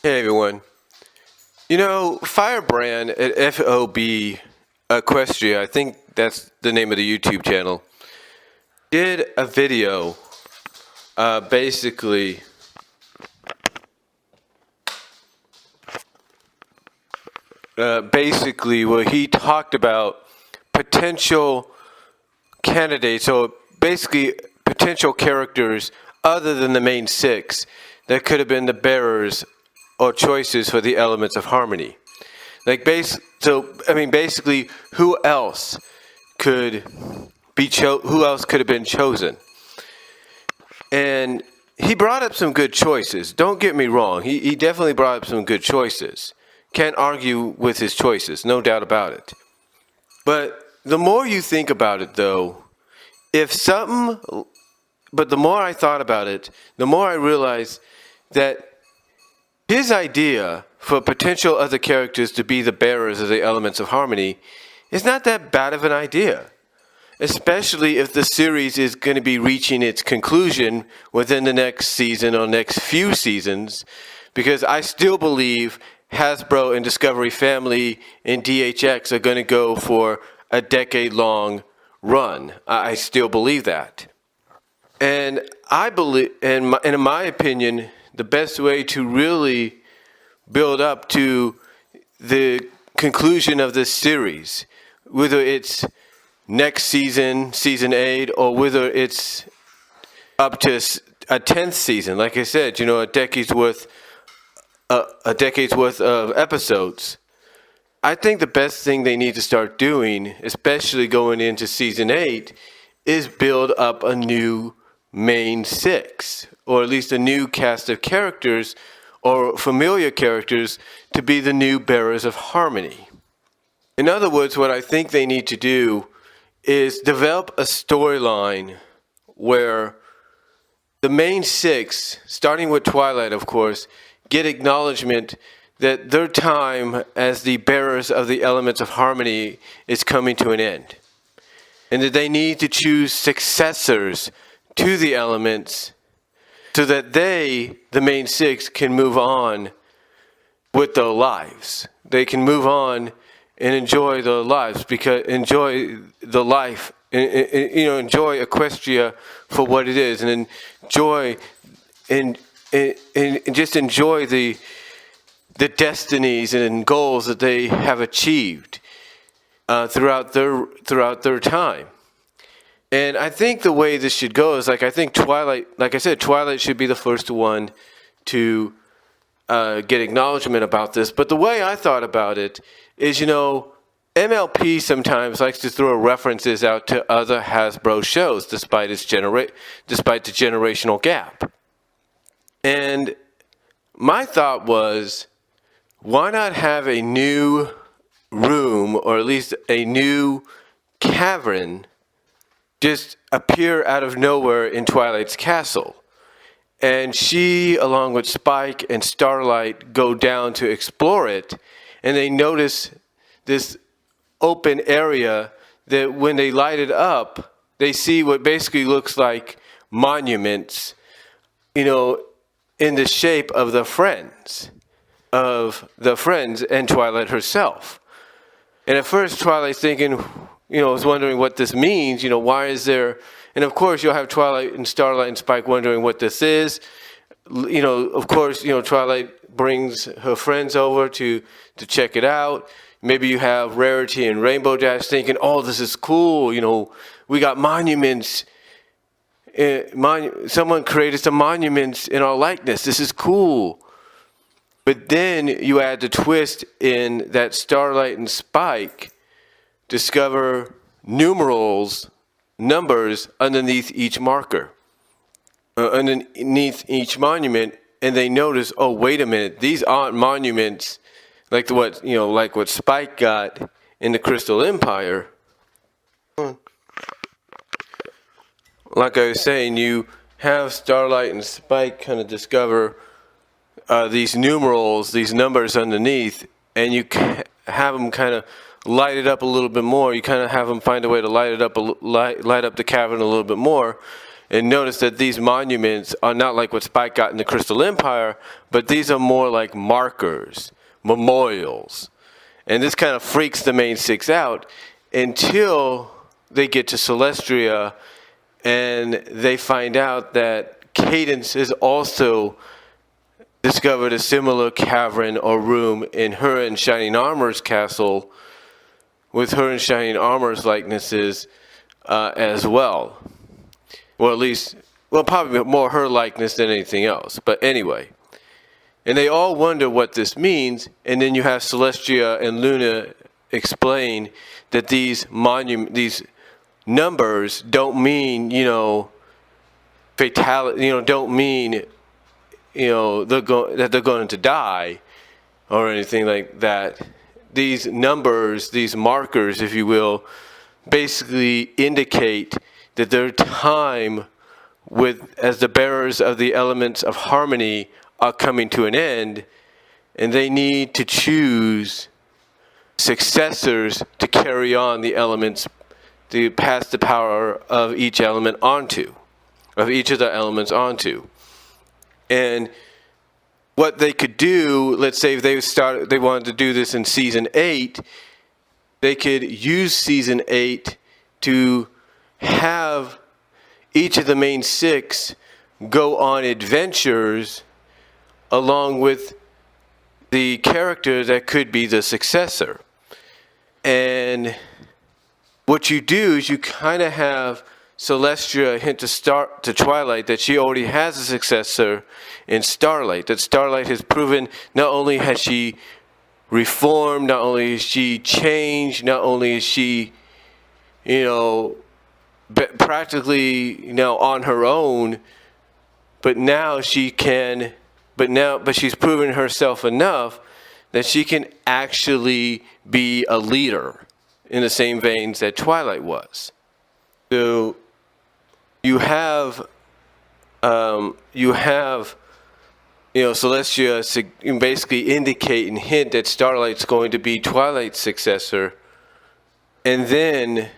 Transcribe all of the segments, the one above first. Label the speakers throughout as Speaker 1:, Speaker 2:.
Speaker 1: Hey everyone. Firebrand at FOB Equestria, I think that's the name of the YouTube channel, did a video basically where he talked about potential candidates, so basically potential characters other than the main six that could have been the bearers or choices for the elements of harmony. Basically, who else could have been chosen? And he brought up some good choices. Don't get me wrong. He definitely brought up some good choices. Can't argue with his choices, no doubt about it. But the more you think about it, though, the more I thought about it, the more I realized that his idea for potential other characters to be the bearers of the elements of harmony is not that bad of an idea, especially if the series is going to be reaching its conclusion within the next season or next few seasons, because I still believe Hasbro and Discovery Family and DHX are going to go for a decade-long run. I still believe that. And I believe, and in my opinion, the best way to really build up to the conclusion of this series, whether it's next season, season 8, or whether it's up to a 10th season, like I said, a decade's worth of episodes. I think the best thing they need to start doing, especially going into season 8, is build up a new main six, or at least a new cast of characters or familiar characters to be the new bearers of harmony. In other words, what I think they need to do is develop a storyline where the main six, starting with Twilight, of course, get acknowledgement that their time as the bearers of the elements of harmony is coming to an end, and that they need to choose successors to the elements so that they, the main six, can move on with their lives. They can move on and enjoy their lives, enjoy Equestria for what it is, and just enjoy the destinies and goals that they have achieved throughout their time. And I think the way this should go is, I think Twilight, like I said, Twilight should be the first one to get acknowledgement about this. But the way I thought about it is, MLP sometimes likes to throw references out to other Hasbro shows, despite the generational gap. And my thought was, why not have a new room, or at least a new cavern, just appear out of nowhere in Twilight's castle? And she, along with Spike and Starlight, go down to explore it, and they notice this open area that when they light it up, they see what basically looks like monuments, in the shape of the friends and Twilight herself. And at first, Twilight's thinking, was wondering what this means, why is there, and of course you'll have Twilight and Starlight and Spike wondering what this is. Of course, Twilight brings her friends over to check it out. Maybe you have Rarity and Rainbow Dash thinking, oh, this is cool, we got monuments. Someone created some monuments in our likeness. This is cool. But then you add the twist in that Starlight and Spike discover numbers underneath each marker, underneath each monument, and they notice, oh, wait a minute, these aren't monuments like what Spike got in the Crystal Empire. Like I was saying, you have Starlight and Spike kind of discover these numerals, these numbers underneath, and you have them kind of light it up a little bit more. You kind of have them find a way to light up the cavern a little bit more, And notice that these monuments are not like what Spike got in the Crystal Empire, but these are more like markers, memorials. And this kind of freaks the main six out until they get to Celestria and they find out that Cadence has also discovered a similar cavern or room in her and Shining Armor's castle with her and Shining Armor's likenesses as well. Well, at least, well, probably more her likeness than anything else. But anyway. And they all wonder what this means. And then you have Celestia and Luna explain that these numbers don't mean, fatality, don't mean, that they're going to die or anything like that. These numbers, these markers, if you will, basically indicate that their time as the bearers of the elements of harmony are coming to an end, and they need to choose successors to carry on the elements, to pass the power of each element onto, of each of the elements onto. And what they could do, let's say if they wanted to do this in season 8, they could use season 8 to have each of the main six go on adventures along with the character that could be the successor. And what you do is you kind of have Celestia hint to Twilight that she already has a successor in Starlight. That Starlight has proven not only has she reformed, not only has she changed, not only is she, practically, on her own, but now she can, but she's proven herself enough that she can actually be a leader in the same veins that Twilight was. So you have Celestia basically indicate and hint that Starlight's going to be Twilight's successor. And then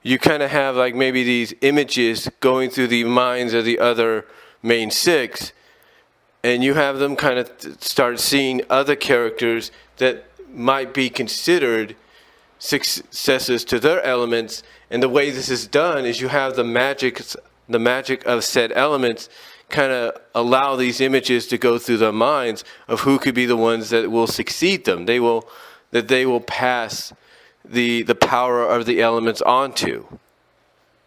Speaker 1: you kind of have like maybe these images going through the minds of the other main six. And you have them kind of start seeing other characters that might be considered successors to their elements. And the way this is done is you have the magic of said elements kind of allow these images to go through their minds of who could be the ones that will succeed them. They will pass the power of the elements onto.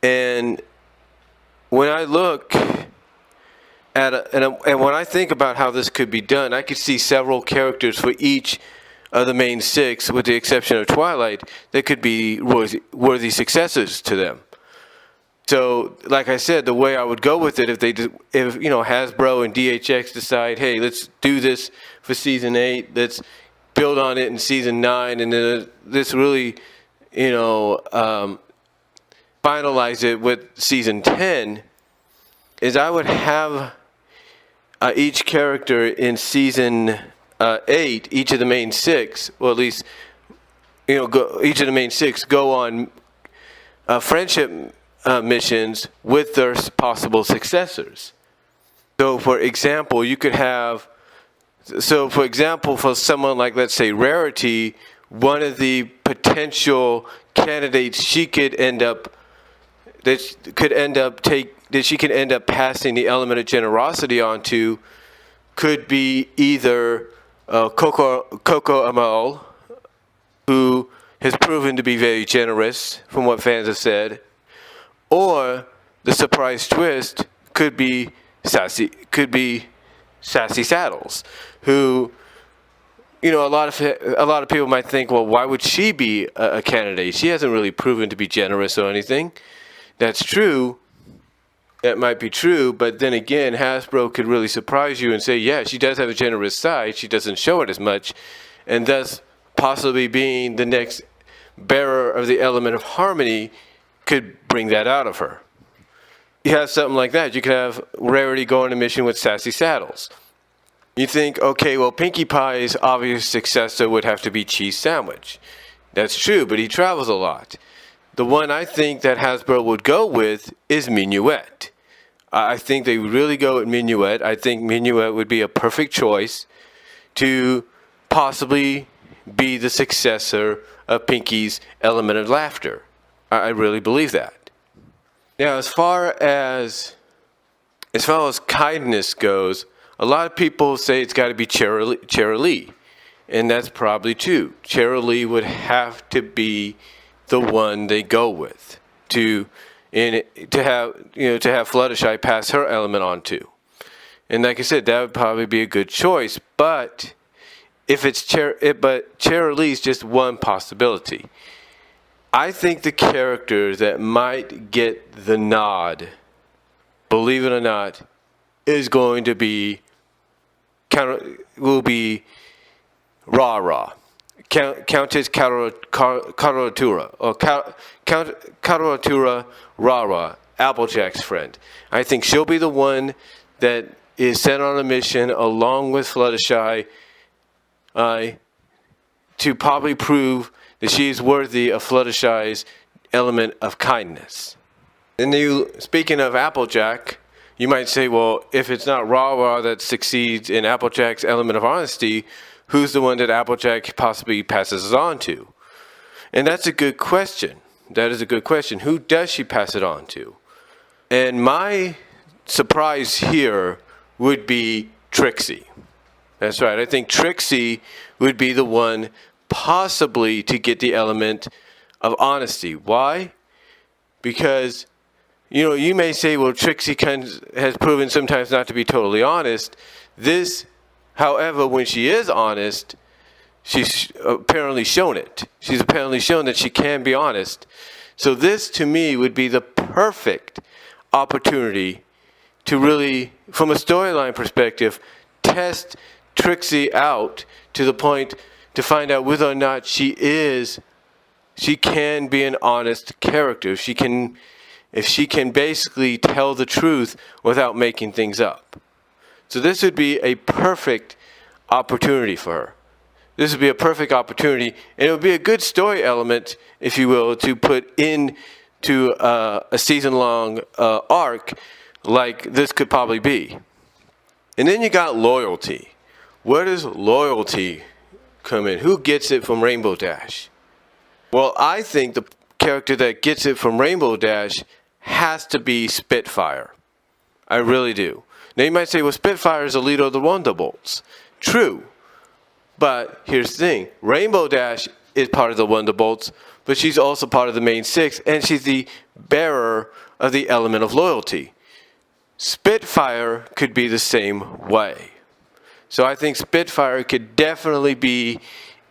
Speaker 1: And when I look at and when I think about how this could be done, I could see several characters for each of the main six, with the exception of Twilight, that could be worthy successors to them. So, like I said, the way I would go with it, if Hasbro and DHX decide, hey, let's do this for season 8, let's build on it in season 9, and then let's really, finalize it with season 10, is I would have each character in season 8, each of the main six, or at least, each of the main six go on friendship missions with their possible successors. So, for example, for someone like, let's say, Rarity, one of the potential candidates she could end up passing the element of generosity onto could be either Coco Amal, who has proven to be very generous, from what fans have said, or the surprise twist could be Sassy Saddles, who, a lot of people might think, well, why would she be a candidate? She hasn't really proven to be generous or anything. That's true. That might be true, but then again, Hasbro could really surprise you and say, yeah, she does have a generous side. She doesn't show it as much, and thus possibly being the next bearer of the element of harmony could bring that out of her. You have something like that. You could have Rarity go on a mission with Sassy Saddles. You think, okay, well, Pinkie Pie's obvious successor would have to be Cheese Sandwich. That's true, but he travels a lot. The one I think that Hasbro would go with is Minuet. I think they really go at Minuet. I think Minuet would be a perfect choice to possibly be the successor of Pinky's Element of Laughter. I really believe that. Now, as far as kindness goes, a lot of people say it's got to be Chara Lee, and that's probably true. Chara Lee would have to be the one they go with to have Fluttershy pass her element on to. And like I said, that would probably be a good choice. But Chara Lee's just one possibility. I think the character that might get the nod, believe it or not, is going to be Ra-Ra. Countess Coloratura, or Coloratura Ra-Ra, Applejack's friend. I think she'll be the one that is sent on a mission along with Fluttershy to probably prove that she is worthy of Fluttershy's element of kindness. And speaking of Applejack, you might say, well, if it's not Ra-Ra that succeeds in Applejack's element of honesty, who's the one that Applejack possibly passes it on to? And that's a good question. That is a good question. Who does she pass it on to? And my surprise here would be Trixie. That's right. I think Trixie would be the one possibly to get the element of honesty. Why? Because, you may say, well, Trixie has proven sometimes not to be totally honest. However, when she is honest, she's apparently shown it. She's apparently shown that she can be honest. So this, to me, would be the perfect opportunity to really, from a storyline perspective, test Trixie out to the point to find out whether or not she can be an honest character. If she can basically tell the truth without making things up. So this would be a perfect opportunity for her. This would be a perfect opportunity, and it would be a good story element, if you will, to put into a season-long arc like this could probably be. And then you got loyalty. Where does loyalty come in? Who gets it from Rainbow Dash? Well, I think the character that gets it from Rainbow Dash has to be Spitfire. I really do. Now you might say, well, Spitfire is the leader of the Wonderbolts. True. But here's the thing. Rainbow Dash is part of the Wonderbolts, but she's also part of the main six, and she's the bearer of the element of loyalty. Spitfire could be the same way. So I think Spitfire could definitely be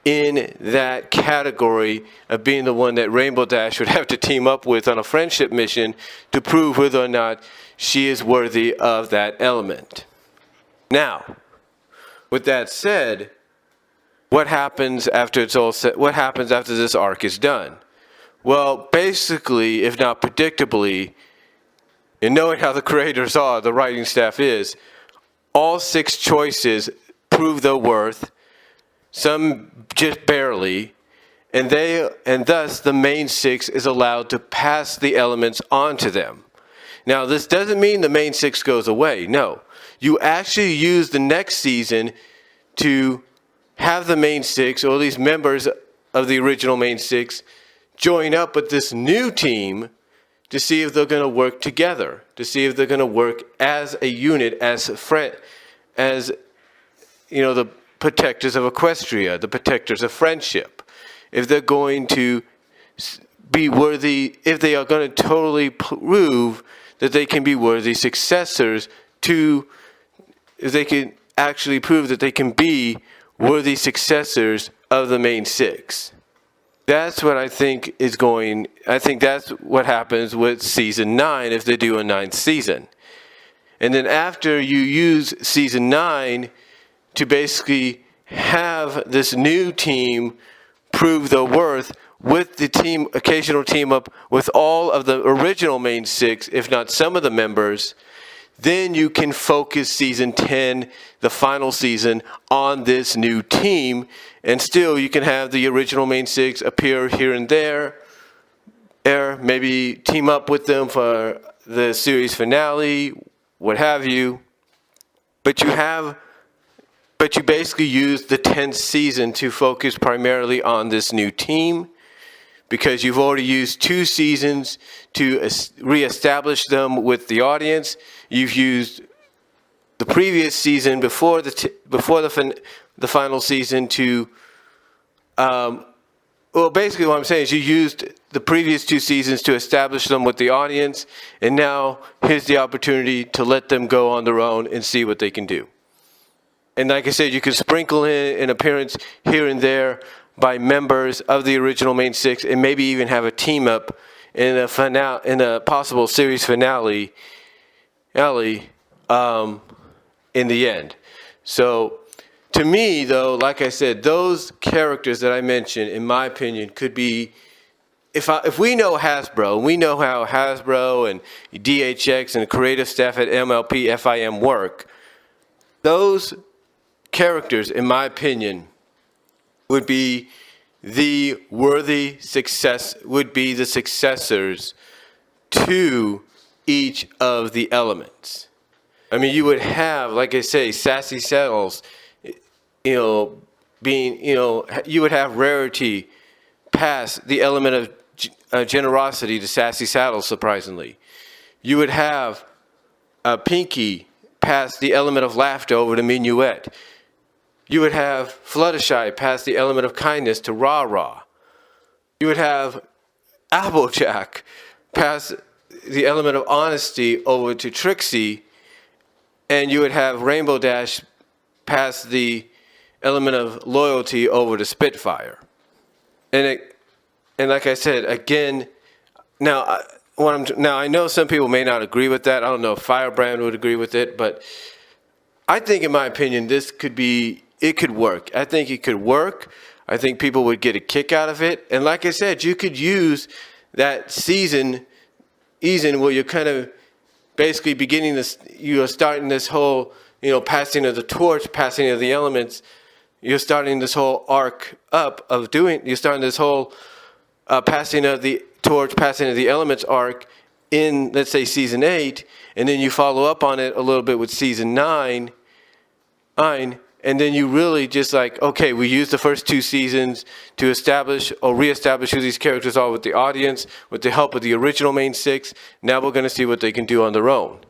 Speaker 1: in that category of being the one that Rainbow Dash would have to team up with on a friendship mission to prove whether or not she is worthy of that element. Now, with that said, what happens after it's all set? What happens after this arc is done? Well, basically, if not predictably, and knowing how the creators are, the writing staff is, all 6 choices prove their worth, some just barely, and thus the main 6 is allowed to pass the elements on to them. Now, this doesn't mean the main 6 goes away. No. You actually use the next season to have the main 6, or at least members of the original main 6, join up with this new team to see if they're going to work together, to see if they're going to work as a unit, as the protectors of Equestria, the protectors of friendship. If they're going to be worthy, if they are going to totally prove that they can be worthy successors to, if they can actually prove that they can be worthy successors of the main 6. That's what I think I think that's what happens with season 9 if they do a 9th season. And then after you use season 9 to basically have this new team prove their worth with the occasional team up with all of the original main 6, if not some of the members, then you can focus season 10, the final season, on this new team. And still, you can have the original main 6 appear here and there, maybe team up with them for the series finale, what have you. But you basically use the 10th season to focus primarily on this new team, because you've already used 2 seasons to reestablish them with the audience. You've used the previous season before the final season to well, basically what I'm saying is you used the previous 2 seasons to establish them with the audience, and now here's the opportunity to let them go on their own and see what they can do. And like I said, you can sprinkle in an appearance here and there by members of the original main 6, and maybe even have a team up in a possible series finale in the end. So to me, though, like I said, those characters that I mentioned, in my opinion, could be, if we know Hasbro, we know how Hasbro and DHX and the creative staff at MLP FIM work, those characters, in my opinion, would be the successors to each of the elements. I mean, you would have, like I say, Sassy Saddles, you would have Rarity pass the element of generosity to Sassy Saddles, surprisingly. You would have Pinky pass the element of laughter over to Minuet. You would have Fluttershy pass the element of kindness to Rah Rah. You would have Applejack pass the element of honesty over to Trixie. And you would have Rainbow Dash pass the element of loyalty over to Spitfire. And like I said, again, now I know some people may not agree with that. I don't know if Firebrand would agree with it, but I think, in my opinion, it could work. I think it could work. I think people would get a kick out of it. And like I said, you could use that season where you're kind of basically beginning this, you're starting this whole, passing of the torch, passing of the elements. You're starting this whole arc up of you're starting this whole passing of the torch, passing of the elements arc in, let's say, season 8, and then you follow up on it a little bit with season 9, and then you really just like, okay, we used the first 2 seasons to establish or reestablish who these characters are with the audience, with the help of the original main 6. Now we're going to see what they can do on their own.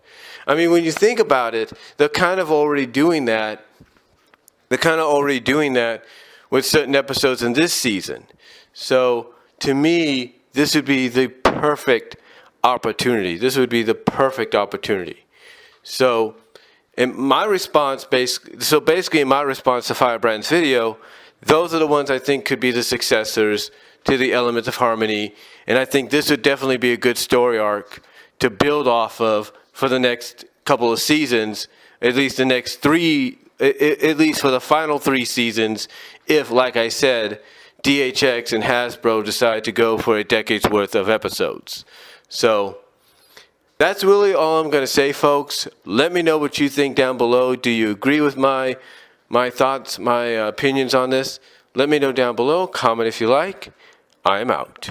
Speaker 1: I mean, when you think about it, they're kind of already doing that. They're kind of already doing that with certain episodes in this season. So to me, this would be the perfect opportunity. So in my response, basically in my response to Firebrand's video, those are the ones I think could be the successors to the Elements of Harmony. And I think this would definitely be a good story arc to build off of for the next couple of seasons, at least the next 3, at least for the final 3 seasons, if, like I said, DHX and Hasbro decide to go for a decade's worth of episodes. So that's really all I'm going to say, folks. Let me know what you think down below. Do you agree with my thoughts, my opinions on this? Let me know down below. Comment if you like. I am out.